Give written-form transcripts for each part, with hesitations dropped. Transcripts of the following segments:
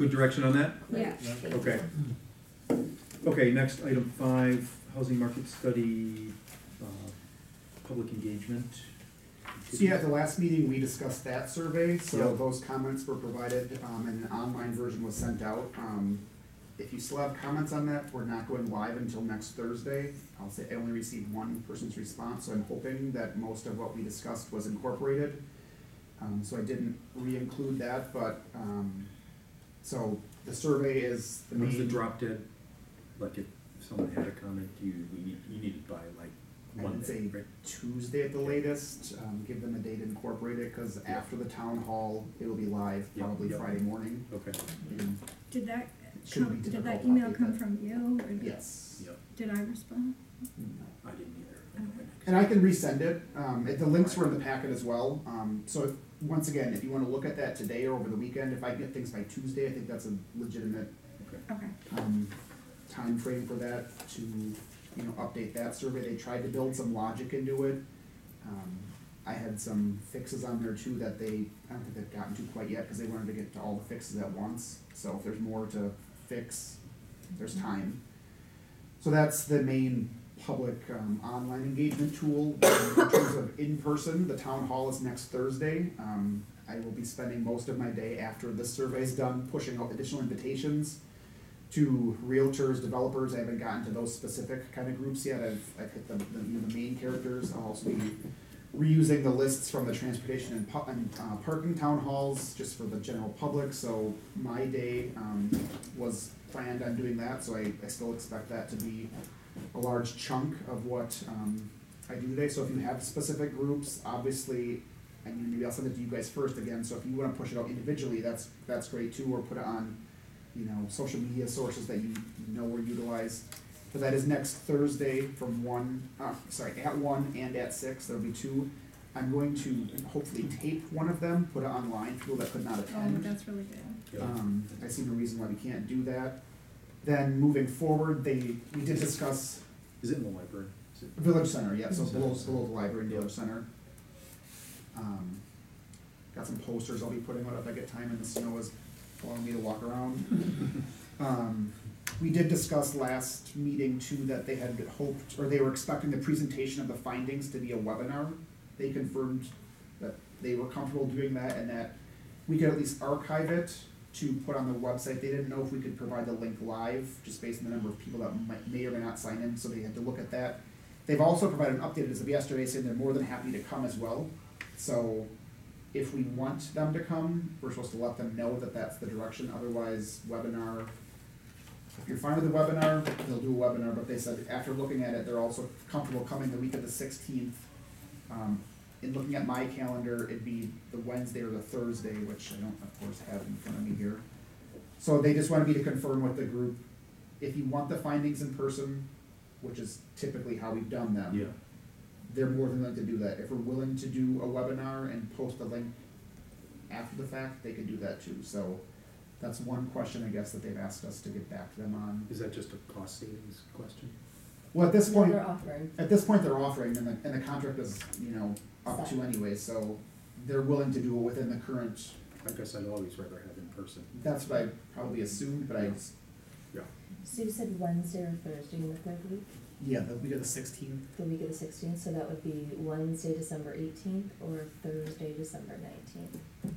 Good direction on that? Yeah. Okay. Okay, next, item 5, housing market study, public engagement. So yeah, at the last meeting, we discussed that survey, so Yep. those comments were provided, and an online version was sent out. If you still have comments on that, we're not going live until next Thursday. I'll say I only received one person's response, so I'm hoping that most of what we discussed was incorporated. So I didn't re-include that, but, so the survey is the main. When's the drop dead? Like if someone had a comment, you need it by like I would Monday, say right? Tuesday at the latest, give them a day to incorporate it, cause after the town hall, it'll be live, Yep, probably yep. Friday morning. Okay, And Did that Should be did difficult that to email update come that. from you? Or Yes. yep, Did I respond? I didn't either. Okay. And I can resend it, the links were in the packet as well, so once again, if you wanna look at that today or over the weekend, if I get things by Tuesday, I think that's a legitimate, Okay, Okay. time frame for that to, update that survey. They tried to build some logic into it. I had some fixes on there too that I don't think they've gotten to quite yet, cause they wanted to get to all the fixes at once, so if there's more to fix, there's time. So that's the main public, online engagement tool. In terms of in-person, the town hall is next Thursday. I will be spending most of my day after this survey's done, pushing out additional invitations to realtors, developers. I haven't gotten to those specific kind of groups yet. I've hit the main characters. I'll also be reusing the lists from the transportation and parking town halls, just for the general public, so my day, was planned on doing that, so I still expect that to be a large chunk of what, I do today. So if you have specific groups, obviously, maybe I'll send it to you guys first again, so if you wanna push it out individually, that's great too, or put it on, social media sources that you know were utilized. But that is next Thursday from at 1 and at 6, there'll be 2. I'm going to hopefully tape one of them, put it online for people that could not Oh, attend. that's really good. yeah. I see no reason why we can't do that. Then moving forward, we did discuss Is it in the library? Is it? Village Center, yeah, so below the library and Village Center. Got some posters I'll be putting out if I get time and the snow is allowing me to walk around. We did discuss last meeting too that they had hoped, or they were expecting the presentation of the findings to be a webinar. They confirmed that they were comfortable doing that and that we could at least archive it to put on the website. They didn't know if we could provide the link live, just based on the number of people that may or may not sign in, so they had to look at that. They've also provided an update as of yesterday, saying they're more than happy to come as well. So if we want them to come, we're supposed to let them know that that's the direction, otherwise webinar. If you're fine with the webinar, they'll do a webinar, but they said after looking at it, they're also comfortable coming the week of the 16th. In looking at my calendar, it'd be the Wednesday or the Thursday, which I don't, of course, have in front of me here. So they just wanted me to confirm with the group, if you want the findings in person, which is typically how we've done them. Yeah, They're more than willing to do that. If we're willing to do a webinar and post a link after the fact, they could do that too. So that's one question, I guess, that they've asked us to get back to them on. is that just a cost savings question? Well, at this No, point, they're offering. they're offering, and the contract is, up to anyway, so they're willing to do it within the current, I guess I'd always rather have in person. that's what I probably assumed, but Yeah, So you said Wednesday or Thursday in the third week, yeah, the week of the 16th. the week of the 16th, so that would be Wednesday, December 18th, or Thursday, December 19th.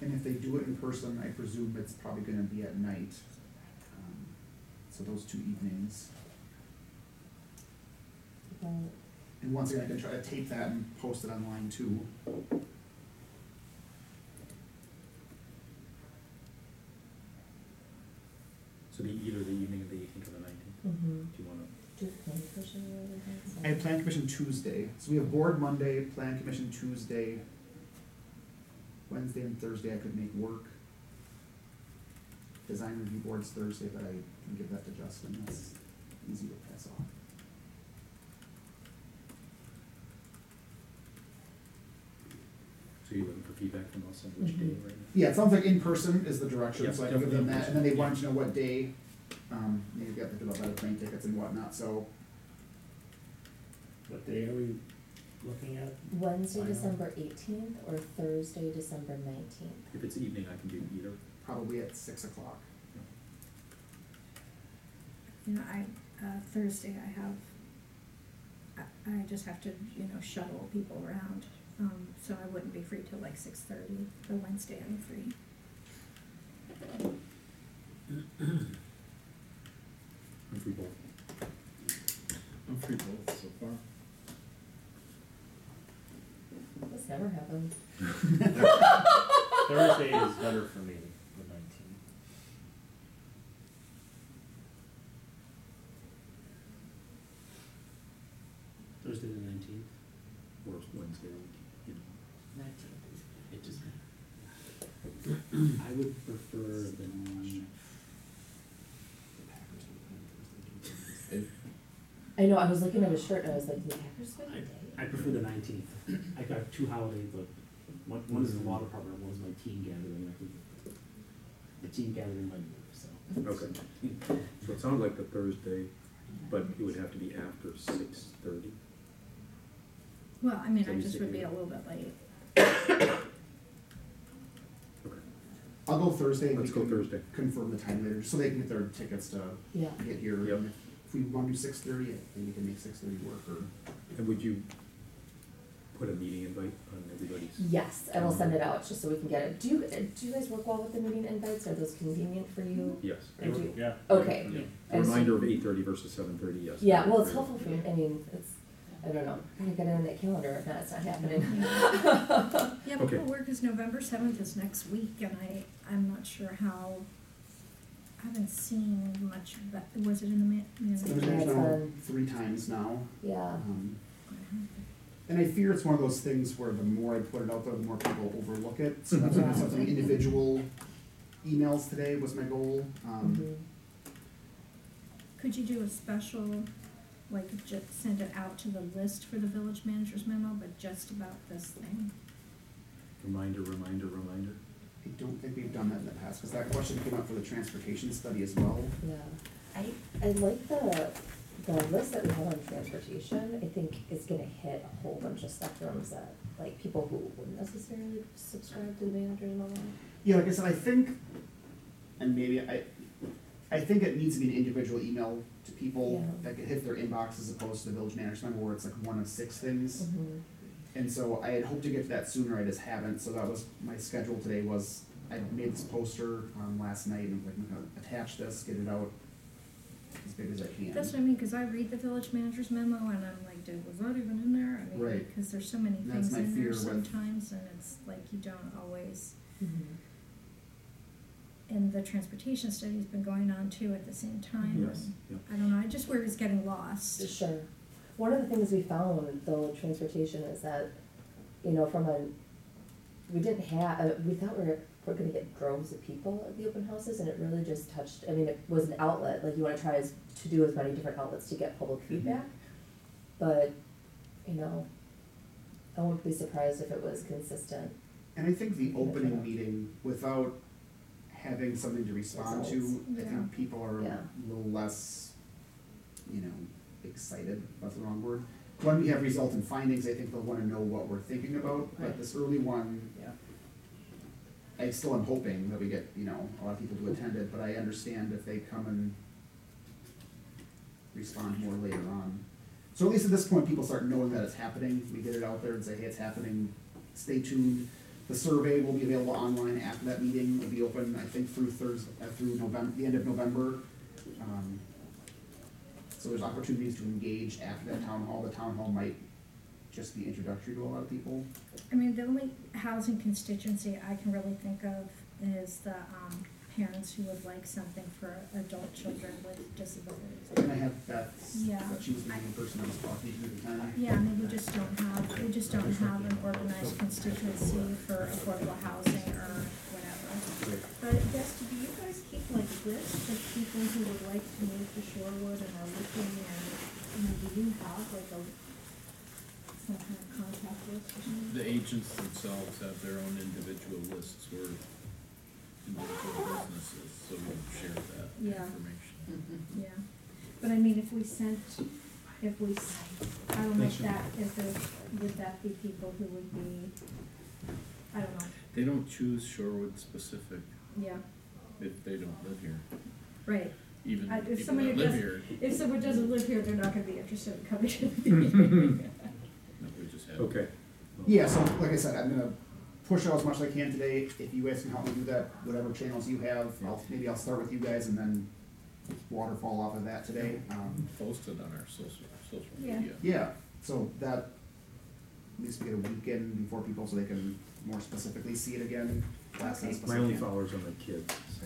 And if they do it in person, I presume it's probably gonna be at night. So those 2 evenings. Well, And once again, I can try to tape that and post it online too. so either the evening of the 18th or the 19th, mm-hmm. if you wanna, Do the planning commission or anything? I have plan commission Tuesday, so we have board Monday, plan commission Tuesday. Wednesday and Thursday I could make work. Design review board's Thursday, but I can give that to Justin, that's easy to pass off. so you're looking for feedback from us on which day right now? Yeah, it sounds like in person is the direction, Yeah, so I can give them definitely in that, and then they person. wanted to know what day, maybe got to think about plane tickets and whatnot, so. What day are we looking at? Wednesday, I know. December 18th, or Thursday, December 19th? If it's evening, I can do either. probably at 6 o'clock. You know, Thursday I have, I just have to, shuttle people around, so I wouldn't be free till like 6:30, but Wednesday I'm free. I'm free both. I'm free both so far. This never happens. Thursday is better for me, the 19th. Thursday the 19th? Or Wednesday, you know. 19th. It just, I would prefer the, I know, I was looking at his shirt and I was like, the Packers win today? I prefer the 19th. I got two holidays, but one is the water department, one is my team gathering. I think the team gathering might move, so. Okay. So it sounds like the Thursday, but it would have to be after 6:30. Well, I mean, So I you just say would be you- a little bit late. Okay. I'll go Thursday. Let's go Thursday. Confirm the time later, so they can get their tickets to Yeah. get here. Yep. And if we want to do 6:30, I think we can make 6:30 work, or. And would you put a meeting invite on everybody's? Yes, and I'll send it out just so we can get it. Do you guys work well with the meeting invites? Are those convenient for you? Yes. Or do you- Yeah. Okay. Yeah. A reminder of 8:30 versus 7:30, yes. Yeah, well, it's helpful for me, I mean, it's, I don't know, I gotta get it in that calendar, if not, it's not happening. Yeah, but Okay. what work is November 7th is next week, and I'm not sure how, I haven't seen much, but was it in the It's been Yeah, it's now been- 3 times now. Yeah, And I fear it's one of those things where the more I put it out there, the more people overlook it. So that's why I sent some individual emails today was my goal. mhm. Could you do a special, like, just send it out to the list for the village manager's memo, but just about this thing? Reminder. I don't think we've done that in the past, because that question came up for the transportation study as well. Yeah, I like the list that we have on transportation. I think it's gonna hit a whole bunch of spectrums that, like, people who wouldn't necessarily subscribe to the manager's memo. Yeah, like I said, I think, and maybe I think it needs to be an individual email to people Yeah. that could hit their inbox as opposed to the village manager's memo where it's like one of 6 things. Mhm. And so I had hoped to get to that sooner, I just haven't, so that was, my schedule today was, I made this poster, last night, and I'm gonna attach this, get it out as big as I can. That's what I mean, cause I read the village manager's memo and I'm like, was that even in there? I mean, Right. because there's so many That's things my in there fear with- sometimes, and it's like you don't always, Mhm. and the transportation study's been going on too at the same time. Yes, and yep. I don't know, I just worry it's getting lost. Sure. One of the things we found with the transportation is that, we didn't have, we thought we were gonna get droves of people at the open houses, and it really just touched, I mean, it was an outlet, like, you wanna try to do as many different outlets to get public feedback. But, I wouldn't be surprised if it was consistent. And I think the opening meeting, without having something to respond to, Results. I Yeah. think people are Yeah. a little less, excited, that's the wrong word. When we have result and findings, I think they'll wanna know what we're thinking about, but Right. this early one, Yeah. I still am hoping that we get, a lot of people to attend it, but I understand if they come and respond more later on. So at least at this point, people start knowing that it's happening, we get it out there and say, hey, it's happening, stay tuned. The survey will be available online after that meeting, it'll be open, I think, through November, the end of November. So there's opportunities to engage after that town hall. The town hall might just be introductory to a lot of people. I mean, the only housing constituency I can really think of is the, parents who would like something for adult children with disabilities. And I have Beth, Yeah. that she was the only person I was talking to at the time. Yeah, I mean, we just don't have an organized constituency for affordable housing or whatever. But I guess, do you guys keep like lists of people who would like to move to Shorewood and are looking, and, do you have like some kind of contact list or something? The agents themselves have their own individual lists or individual businesses, so we share that Yeah. information. Yeah, but I mean, if we, I don't know if that, would that be people who would be, I don't know, They don't choose Shorewood specific. yeah. if they don't live here. Right. Even If people somebody that live does- here, If someone doesn't live here, they're not gonna be interested in coming to the meeting. no, we just have. Okay. Yeah, so like I said, I'm gonna push out as much as I can today. If you guys can help me do that, whatever channels you have, maybe I'll start with you guys and then waterfall off of that today. Post it on our social Yeah. media. Yeah, so that, at least we get a weekend before people so they can more specifically see it again. Last Okay. as My only specific. followers are my kids. So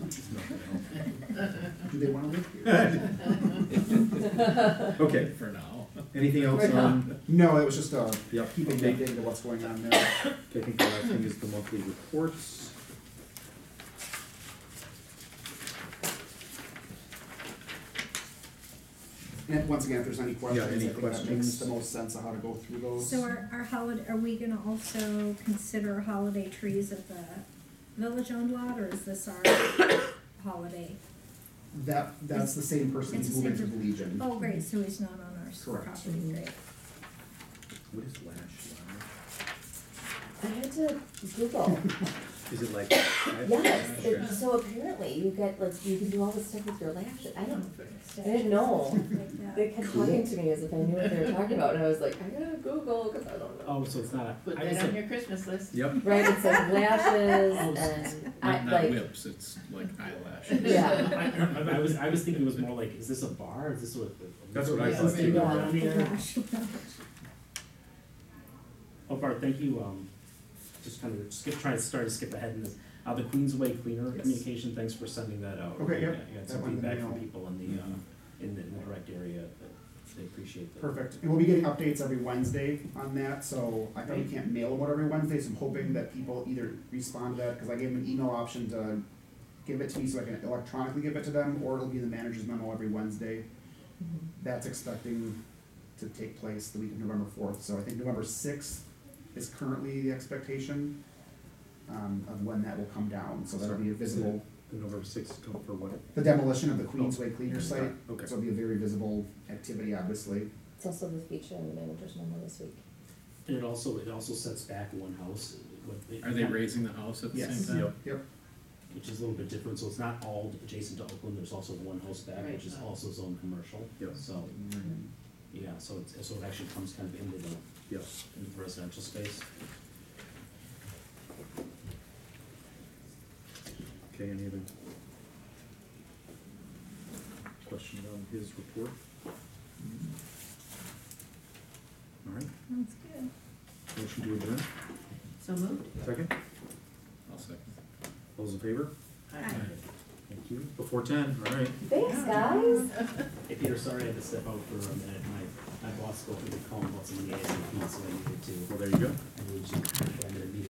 it's nothing else. Do they wanna live here? Okay, For now. anything else Right now. on, No, it was just, Yep, keeping okay. updated to what's going on there. okay, I think the last thing is the monthly reports. And once again, if there's any questions, any I think that makes questions? the most sense of how to go through those. So our holiday, are we gonna also consider holiday trees at the village-owned lot, or is this our holiday? That's the same person It's who's the moving to same the Legion. Oh, great, so he's not on our Correct. property, great. What is lash? I had to Google. Is it like? Yes, Okay. so apparently you get, like, you can do all this stuff with your lashes. I didn't know. Like that. They kept talking to me as if I knew what they were talking about, and I was like, I gotta Google, cause I don't know. Oh, so it's not a. Put I that was on like- your Christmas list. Yep, Right, it's like lashes Oh, and I, Not like, whips, it's like eyelashes. yeah. I was thinking it was more like, is this a bar? Is this what? That's what I is thought this too. the Yeah. around here? Gosh. Oh, Bart, thank you, just kind of trying to start to skip ahead in this. The Queensway Cleaner Yes. communication, thanks for sending that out. Okay, yep. I got That some went in the feedback from mail. people in the direct area, that they appreciate that. Perfect. And we'll be getting updates every Wednesday on that, so I probably can't mail them out every Wednesday, so I'm hoping that people either respond to that, because I gave them an email option to give it to me so I can electronically give it to them, or it'll be the manager's memo every Wednesday. That's expecting to take place the week of November 4th, so I think November 6th is currently the expectation of when that will come down, so that'll be a visible, the November sixth come for what? the demolition of the Queensway Cleaner site. Okay. So it'll be a very visible activity, obviously. It's also the feature in the manager's memo this week. And it also sets back one house. Are they raising the house at the Yes. same time? Yep. Which is a little bit different, so it's not all adjacent to Oakland, there's also one house back, Right. which is also zone commercial. Yep. So, yeah, so it actually comes kind of into the Yes. residential space. Okay, any other questions on his report? All right, That's good. motion to adjourn, So moved. second, I'll second. those in favor? Aye. Thank you, before 10, all right. Thanks, guys. Hey Peter, sorry I had to step out for a minute, my boss spoke with the call about some of the ASAP, so I needed to. Well, there you go. I needed to